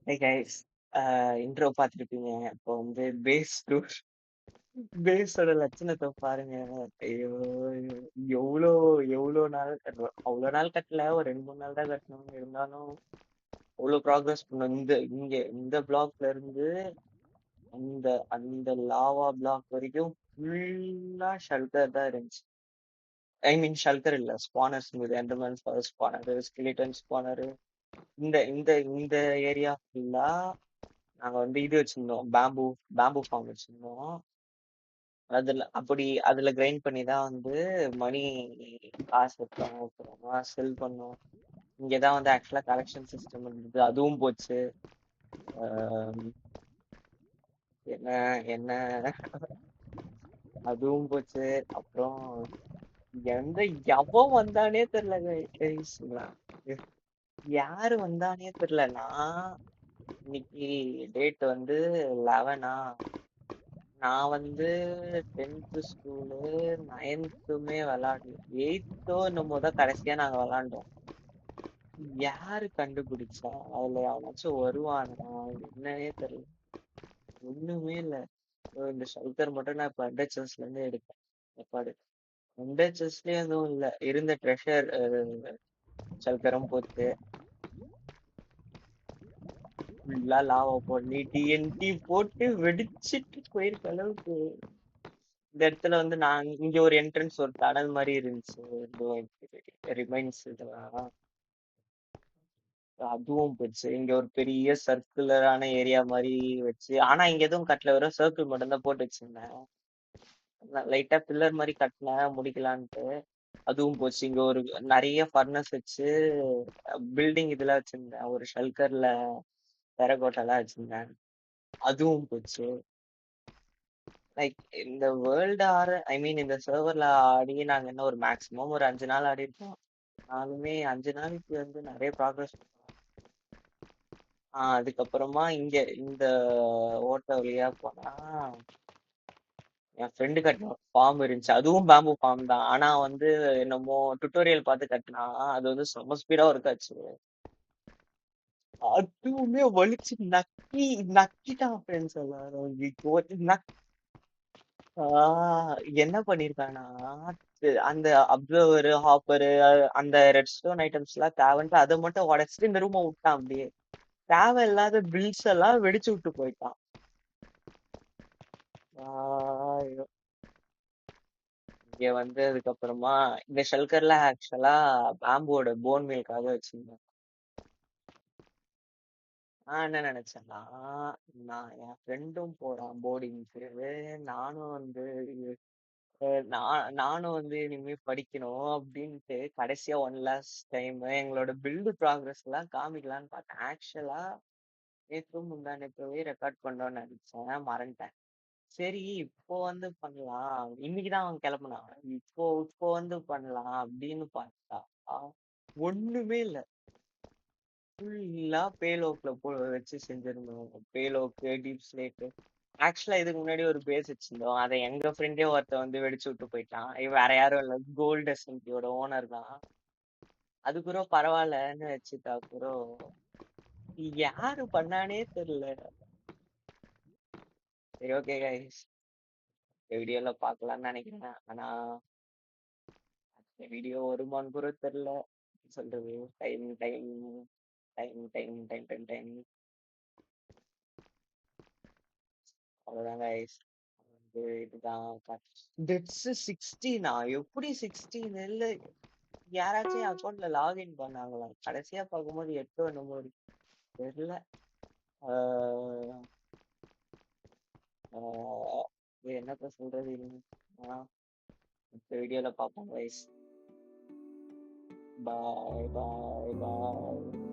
Hey guys, intro பார்த்துருப்பீங்க. இப்போ வந்து பேஸோட லட்சணத்தை பாருங்க. ஐயோ ஐயோ, எவ்வளோ எவ்வளோ நாள் கட்டணும், அவ்வளோ நாள் கட்டல, ஒரு 2 3 நாள் தான் கட்டணும். இருந்தாலும் அவ்வளோ ப்ராக்ரஸ் பண்ணணும். இந்த பிளாக்ல இருந்து அந்த அந்த லாவா பிளாக் வரைக்கும் ஃபுல்லா ஷல்கர் தான் இருந்துச்சு. ஐ மீன் ஷல்கர் இல்ல, ஸ்பானர்ஸ் இருந்தது. Enderman spanner, skeleton spanner. இந்த இந்த இந்த ஏரியா ஃபுல்லா நாங்க வந்து இது வச்சிருந்தோம், பேம்பு ஃபார்ம் வச்சிருந்தோம். அதுல கிரைண்ட் பண்ணி தான் வந்து மணி காசு வைப்போம், அப்புறமா செல் பண்ணோம். இங்கதான் வந்து ஆக்சுவலா கலெக்ஷன் சிஸ்டம் இருந்தது, அதுவும் போச்சு. ஆஹ் என்ன என்ன அதுவும் போச்சு. அப்புறம் எந்த எவன் வந்தானே தெரியல guys. யாரு வந்தானே தெரியல. இன்னைக்கு டேட் வந்து 11. நான் வந்து 10th ஸ்கூலு, 9த்துமே விளாடல, 8தோ என்னமோ தான் கடைசியா நாங்க விளாண்டோம். யாரு கண்டுபிடிச்சா? அதுல அவனாச்சும் வருவானா? என்னன்னே தெரியல, ஒண்ணுமே இல்ல. இந்த ஷெல்டர் மட்டும் நான் இப்ப அண்டர்சஸ்ல இருந்து எடுத்தேன். எப்பாடு அண்டர்சஸ்லயும் எதுவும் இல்ல, இருந்த ட்ரெஷர் ஷெல்டரும் போச்சு. ஃபுல்லா லாவா போடலி டிஎன்டி போட்டு வெடிச்சிட்டு போயிருக்க அளவுக்கு. இந்த இடத்துல வந்து நான் இங்க ஒரு என்ட்ரன்ஸ், ஒரு டனல் மாதிரி இருந்துச்சு, ரிமைன்ஸ் இதெல்லாம், அதுவும் போச்சு. இங்க ஒரு பெரிய சர்க்குலரான ஏரியா மாதிரி வச்சு, ஆனா இங்க எதுவும் கட்டல, வெறும் சர்க்கிள் மட்டும் தான் போட்டு வச்சிருந்தேன். லைட்டா பில்லர் மாதிரி கட்டினேன் முடிக்கலான்ட்டு, அதுவும் போச்சு. இங்க ஒரு நிறைய ஃபர்னஸ் வச்சு பில்டிங் இதெல்லாம் வச்சிருந்தேன், ஒரு ஷெல்கர்ல டெரகோட்டெல்லாம் வச்சிருந்தேன், அதுவும் போச்சு. லைக் இந்த வேர்ல்டு ஐ மீன் இந்த சர்வர்ல ஆடி நாங்க என்ன ஒரு மேக்ஸிமம் ஒரு 5 நாள் ஆடி இருக்கோம். நானுமே 5 நாளைக்கு வந்து நிறைய ப்ராக்ரஸ் பண்ணோம். அதுக்கப்புறமா இங்க இந்த ஓட்ட வழியா போனா என் ஃப்ரெண்டு கட்டின ஃபார்ம் இருந்துச்சு, அதுவும் பேம்பு ஃபார்ம் தான். ஆனா வந்து என்னமோ டுட்டோரியல் பார்த்து கட்டினா அது வந்து செம்ம ஸ்பீடா ஒர்க் ஆச்சு. அதுவுமே வலிச்சு நக்கிட்டான் ஃப்ரெண்ட்ஸ் எல்லாரும். என்ன பண்ணிருக்கானா, அந்த அப்சர்வர் ஹாப்பரு அந்த ரெட் ஸ்டோன் ஐட்டம்ஸ் எல்லாம் தேவைன்ட்டு அதை மட்டும் உடைச்சிட்டு இந்த ரூமை விட்டான். அப்படியே தேவையில்லாத பில்ஸ் எல்லாம் வெடிச்சு விட்டு போயிட்டான். ஐயோ. இங்க வந்து அதுக்கப்புறமா இந்த ஷெல்கர்ல ஆக்சுவலா பேம்போட போன் மீல்காக வச்சிருந்தேன். நான் என்ன நினைச்சேன்னா, நான் என் ஃப்ரெண்டும் போறான் போர்டிங்க்கு, நானும் வந்து நானும் வந்து இனிமே படிக்கணும் அப்படின்ட்டு கடைசியா ஒன் லாஸ்ட் டைம் எங்களோட பில்டு ப்ராக்ரஸ் எல்லாம் காமிக்கலான்னு பார்த்தேன். ஆக்சுவலா நேற்றும் முந்தா நேற்றுவே ரெக்கார்ட் பண்ணோம்னு நினைச்சேன், மறந்துட்டேன். சரி இப்போ வந்து பண்ணலாம், இன்னைக்குதான் அவன் கிளம்புனான், இப்போ வந்து பண்ணலாம் அப்படின்னு பார்த்தா ஒண்ணுமே இல்ல. ஃபுல்லா பேலோக்ல வச்சு செஞ்சிருந்தோம். பேலோக்கு டீப் ஸ்லேட்டு. ஆக்சுவலா இதுக்கு முன்னாடி ஒரு பேஸ் வச்சிருந்தோம், அதை எங்க ஃப்ரெண்டே ஒருத்த வந்து வெடிச்சு விட்டு போயிட்டான். இவன் வேற யாரும் இல்ல, கோல்ட் எஸ்என்டியோட ஓனர் தான். அது கூட பரவாயில்லன்னு வச்சுட்டா கூட, யாரு பண்ணானே தெரியல. சரி ஓகே கைஸ், வீடியோல பாக்கலாம்னு நினைக்கிறேன். ஆனா வீடியோ வருமான்னு கூட தெரியல. சொல்றது time time time time time time time அவ்வளவுதான் கைஸ். இதுதான் டெட்ஸ் 16. எப்படி 16 இல்ல, யாராச்சும் அக்கௌண்ட்ல லாகின் பண்ணாங்களா? கடைசியா பார்க்கும்போது 8 என்னமோ தெரியல. என்னத்த சொல்றது, வீடியோல பார்ப்போம் கைஸ். பாய் பாய் பாய்.